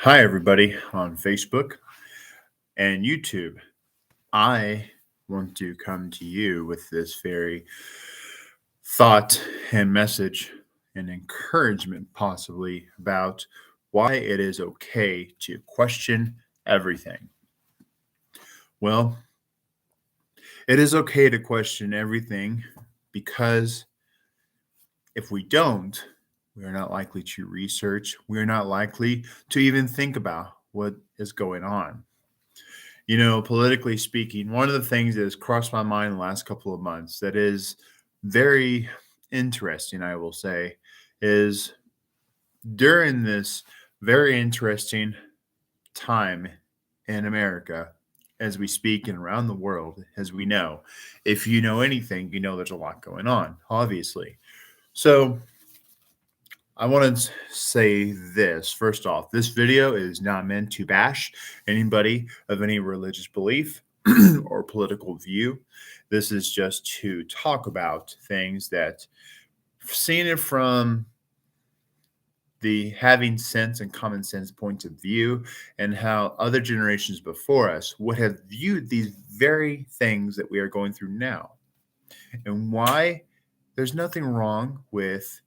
Hi, everybody on Facebook and YouTube. I want to come to you with this very thought and message and encouragement, possibly, about why it is okay to question everything. Well, it is okay to question everything because if we don't, we are not likely to research, we are not likely to even think about what is going on. Politically speaking, one of the things that has crossed my mind in the last couple of months that is very interesting, I will say, is during this very interesting time in America, as we speak and around the world, as we know, if you know anything, you know there's a lot going on, obviously. So, I want to say this first off. This video is not meant to bash anybody of any religious belief or political view. This is just to talk about things that, seeing it from the having sense and common sense point of view, and how other generations before us would have viewed these very things that we are going through now, and why there's nothing wrong with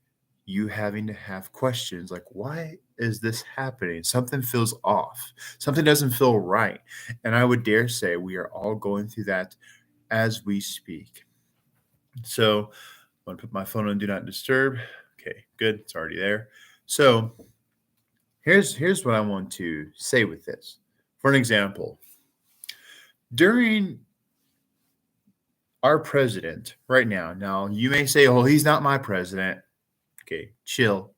you having to have questions like, why is this happening? Something feels off. Something doesn't feel right. And I would dare say we are all going through that as we speak. So I'm going to put my phone on do not disturb. Okay, good. It's already there. So here's what I want to say with this. For an example, during our president right now you may say, oh, he's not my president. Okay, chill.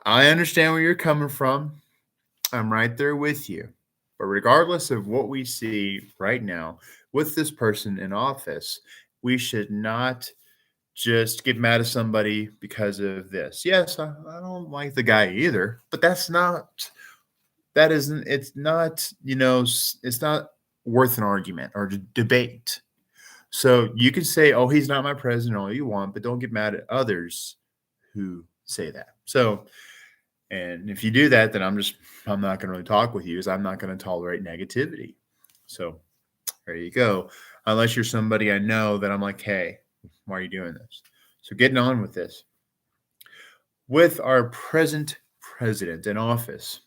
I understand where you're coming from. I'm right there with you. But regardless of what we see right now with this person in office, we should not just get mad at somebody because of this. Yes, I don't like the guy either, but that isn't, it's not, it's not worth an argument or debate. So you can say, oh, he's not my president all you want, but don't get mad at others who say that. So, and if you do that, then I'm not going to really talk with you, because I'm not going to tolerate negativity. So there you go. Unless you're somebody I know that I'm like, hey, why are you doing this? So getting on with this. With our present president in office,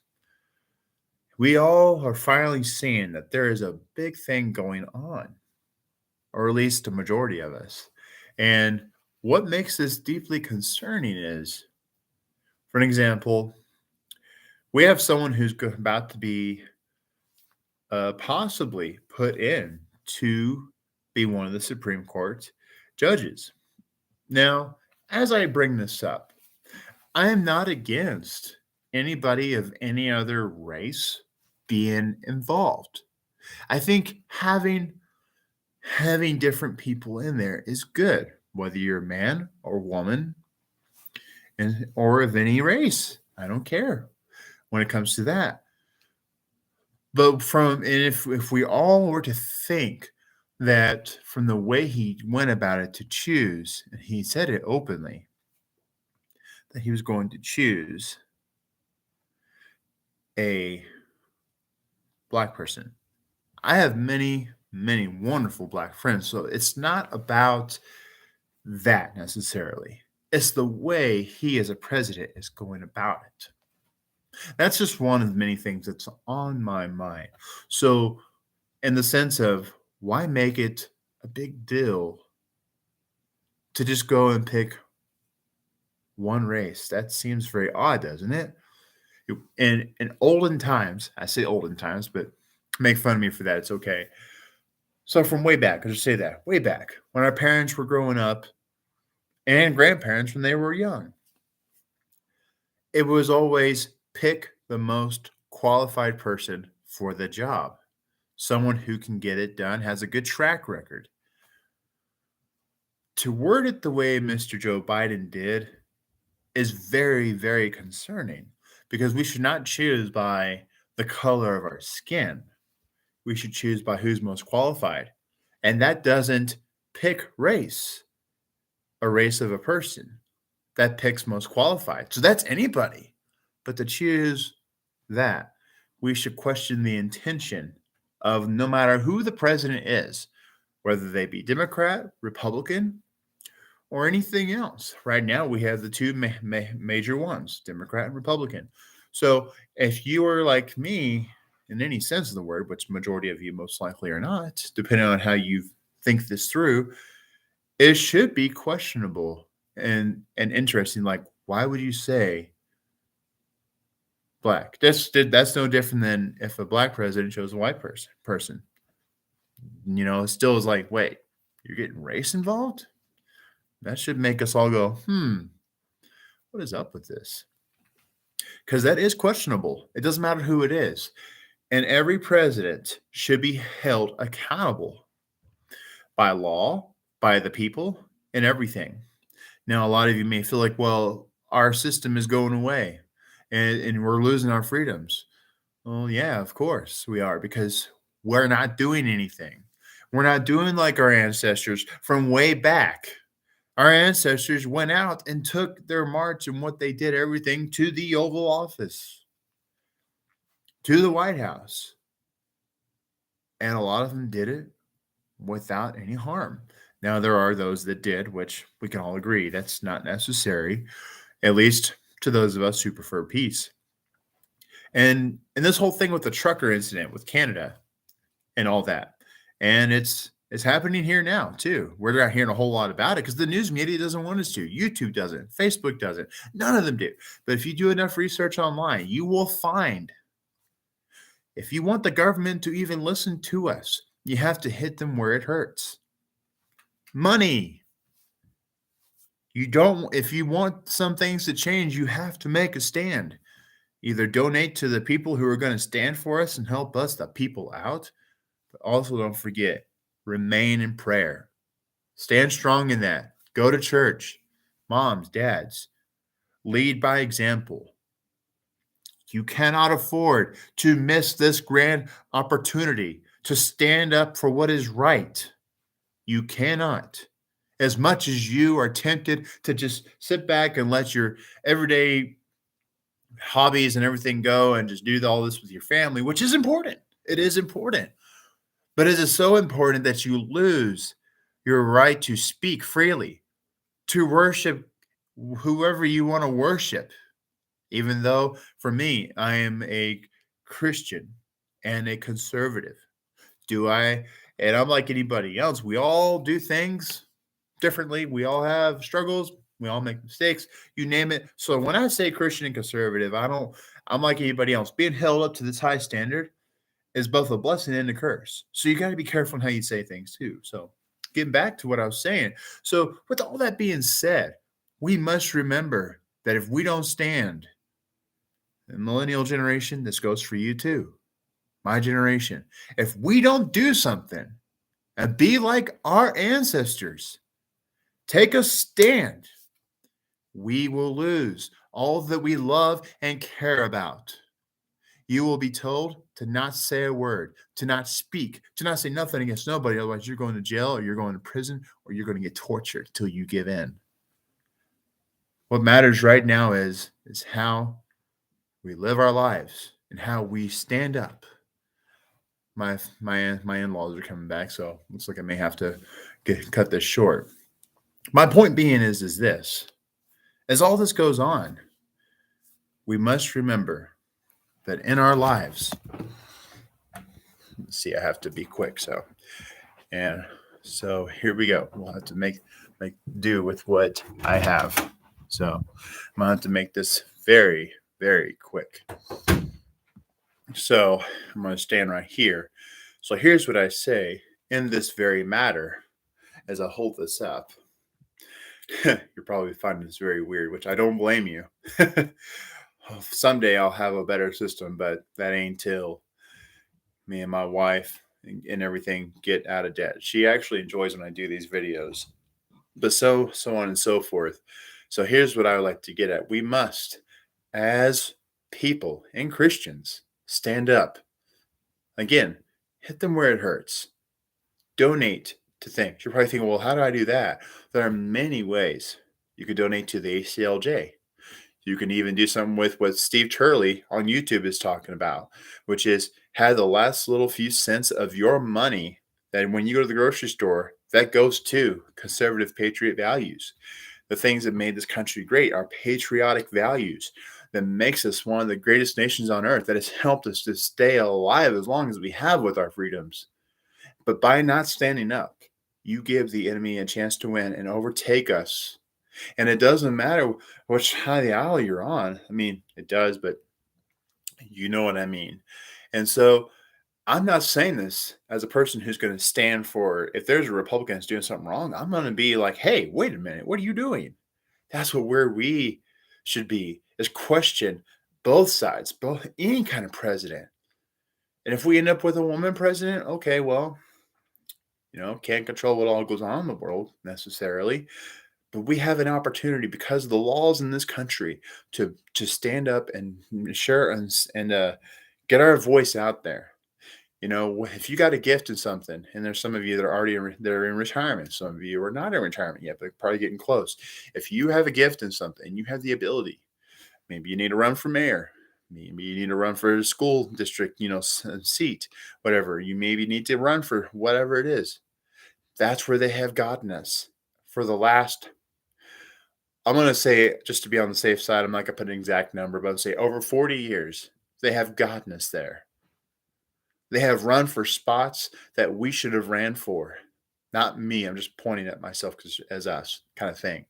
we all are finally seeing that there is a big thing going on, or at least a majority of us. And what makes this deeply concerning is, for an example, we have someone who's about to be possibly put in to be one of the Supreme Court judges. Now, as I bring this up, I am not against anybody of any other race being involved. I think having different people in there is good, whether you're a man or woman, and or of any race. I don't care when it comes to that. But if we all were to think that from the way he went about it to choose, and he said it openly, that he was going to choose a black person. I have many, many wonderful black friends, so it's not about that necessarily. It's the way he, as a president, is going about it. That's just one of the many things that's on my mind. So, in the sense of, why make it a big deal to just go and pick one race? That seems very odd, doesn't it? In olden times, I say olden times, but make fun of me for that. It's okay. So from way back, I just say that way back when our parents were growing up, and grandparents when they were young, it was always pick the most qualified person for the job, someone who can get it done, has a good track record. To word it the way Mr. Joe Biden did is very, very concerning, because we should not choose by the color of our skin. We should choose by who's most qualified. And that doesn't pick race, a race of a person. That picks most qualified. So that's anybody. But to choose that we should question the intention of no matter who the president is, whether they be Democrat, Republican, or anything else. Right now, we have the two major ones, Democrat and Republican. So if you are like me, in any sense of the word, which majority of you most likely are not, depending on how you think this through, it should be questionable and interesting. Like, why would you say black? That's no different than if a black president chose a white person. It still is like, wait, you're getting race involved? That should make us all go, what is up with this? Because that is questionable. It doesn't matter who it is. And every president should be held accountable by law, by the people, and everything. Now, a lot of you may feel like, well, our system is going away and we're losing our freedoms. Well, yeah, of course we are, because we're not doing anything. We're not doing like our ancestors from way back. Our ancestors went out and took their march and what they did, everything to the Oval Office, to the White House. And a lot of them did it without any harm. Now, there are those that did, which we can all agree that's not necessary, at least to those of us who prefer peace. And this whole thing with the trucker incident with Canada and all that, and it's happening here now too. We're not hearing a whole lot about it because the news media doesn't want us to. YouTube doesn't. Facebook doesn't. None of them do. But if you do enough research online, you will find, if you want the government to even listen to us, you have to hit them where it hurts. Money. If you want some things to change, you have to make a stand. Either donate to the people who are going to stand for us and help us, the people, out. But also don't forget, remain in prayer. Stand strong in that. Go to church. Moms, dads, lead by example. You cannot afford to miss this grand opportunity to stand up for what is right. You cannot. As much as you are tempted to just sit back and let your everyday hobbies and everything go and just do all this with your family, which is important. It is important. But it is so important that you lose your right to speak freely, to worship whoever you want to worship. Even though, for me, I am a Christian and a conservative. And I'm like anybody else. We all do things differently. We all have struggles. We all make mistakes. You name it. So when I say Christian and conservative, I'm like anybody else. Being held up to this high standard is both a blessing and a curse. So you got to be careful on how you say things too. So getting back to what I was saying. So with all that being said, we must remember that if we don't stand, the millennial generation, this goes for you too, my generation, if we don't do something and be like our ancestors, take a stand, we will lose all that we love and care about. You will be told to not say a word, to not speak, to not say nothing against nobody. Otherwise, you're going to jail or you're going to prison or you're going to get tortured until you give in. What matters right now is how we live our lives and how we stand up. My in-laws are coming back, so looks like I may have to cut this short. My point being is this: as all this goes on, we must remember that in our lives, let's see, I have to be quick. So here we go. We'll have to make do with what I have. So I'm gonna have to make this very, very quick. So I'm gonna stand right here. So here's what I say in this very matter as I hold this up. You're probably finding this very weird, which I don't blame you. Someday I'll have a better system, but that ain't till me and my wife and everything get out of debt. She actually enjoys when I do these videos, but so on and so forth. So here's what I would like to get at. We must, as people and Christians, stand up. Again, hit them where it hurts. Donate to things. You're probably thinking, well, how do I do that? There are many ways. You could donate to the ACLJ. You can even do something with what Steve Turley on YouTube is talking about, which is have the last little few cents of your money that when you go to the grocery store, that goes to conservative patriot values. The things that made this country great are patriotic values that makes us one of the greatest nations on earth, that has helped us to stay alive as long as we have with our freedoms. But by not standing up, you give the enemy a chance to win and overtake us. And it doesn't matter which side of the aisle you're on. I mean, it does, but you know what I mean. And so I'm not saying this as a person who's going to stand for, if there's a Republican that's doing something wrong, I'm going to be like, hey, wait a minute, what are you doing? That's where we should be, is question both sides, both any kind of president. And if we end up with a woman president, okay, well, can't control what all goes on in the world necessarily, but we have an opportunity because of the laws in this country to stand up and share and get our voice out there. If you got a gift in something, and there's some of you that are already that are in retirement, some of you are not in retirement yet, but probably getting close. If you have a gift in something, you have the ability. Maybe you need to run for mayor. Maybe you need to run for a school district, seat, whatever. You maybe need to run for whatever it is. That's where they have gotten us for the last. I'm going to say, just to be on the safe side, I'm not going to put an exact number, but I'll say over 40 years, they have gotten us there. They have run for spots that we should have ran for. Not me. I'm just pointing at myself as us kind of thing.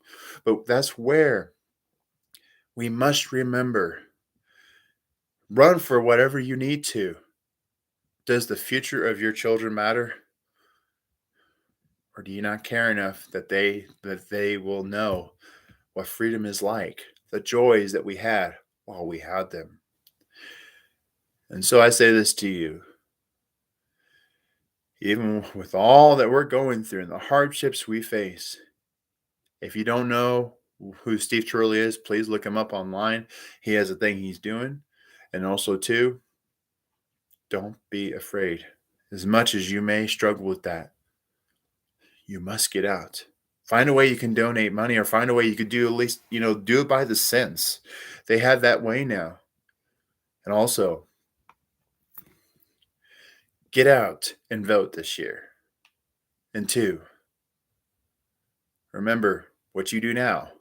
But that's where we must remember. Run for whatever you need to. Does the future of your children matter? Or do you not care enough that they will know what freedom is like, the joys that we had while we had them? And so I say this to you. Even with all that we're going through and the hardships we face, if you don't know who Steve Turley is, please look him up online. He has a thing he's doing. And also, too, don't be afraid. As much as you may struggle with that, you must get out. Find a way you can donate money, or find a way you could do at least, do it by the cents. They have that way now. And also, get out and vote this year. And 2, remember what you do now,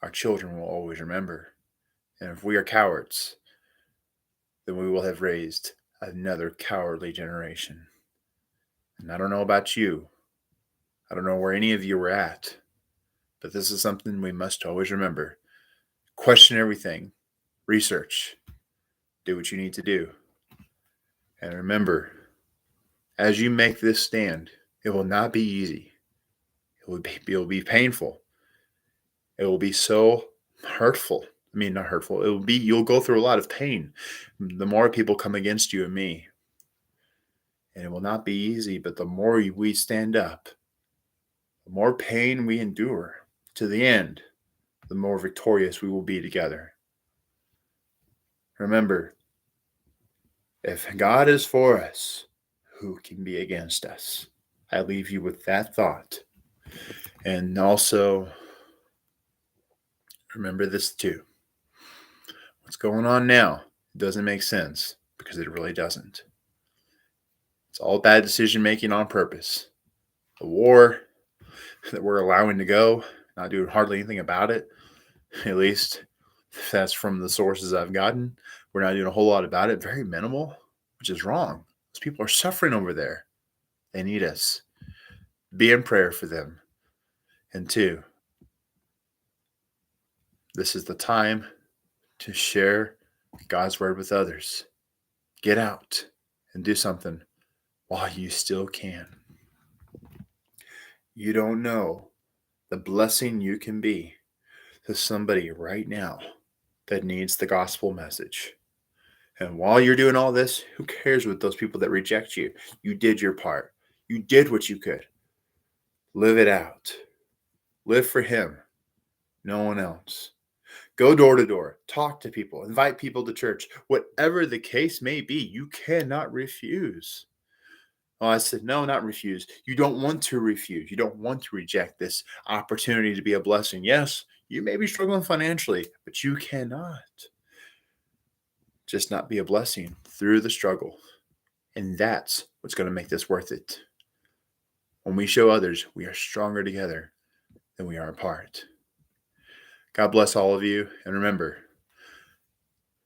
our children will always remember. And if we are cowards, then we will have raised another cowardly generation. And I don't know about you. I don't know where any of you were at. But this is something we must always remember. Question everything. Research. Do what you need to do. And remember, as you make this stand, it will not be easy. It will be painful. It will be so hurtful. I mean, not hurtful. You'll go through a lot of pain. The more people come against you and me. And it will not be easy, but the more we stand up, the more pain we endure to the end, the more victorious we will be together. Remember, if God is for us, who can be against us? I leave you with that thought. And also, remember this too. What's going on now doesn't make sense, because it really doesn't. It's all bad decision making on purpose. The war that we're allowing to go, not doing hardly anything about it, at least that's from the sources I've gotten. We're not doing a whole lot about it, very minimal, which is wrong. Those people are suffering over there. They need us. Be in prayer for them. And 2, this is the time to share God's word with others. Get out and do something while you still can. You don't know the blessing you can be to somebody right now that needs the gospel message. And while you're doing all this, who cares with those people that reject you? You did your part. You did what you could. Live it out. Live for him, no one else. Go door to door. Talk to people. Invite people to church. Whatever the case may be, you cannot refuse. Oh, I said, no, not refuse. You don't want to refuse. You don't want to reject this opportunity to be a blessing. Yes, You may be struggling financially, but you cannot just not be a blessing through the struggle. And that's what's going to make this worth it. When we show others we are stronger together than we are apart. God bless all of you. And remember,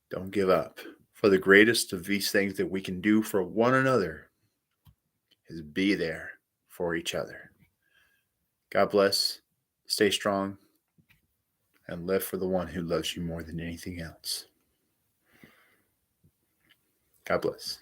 don't give up. For the greatest of these things that we can do for one another is be there for each other. God bless. Stay strong. And live for the one who loves you more than anything else. God bless.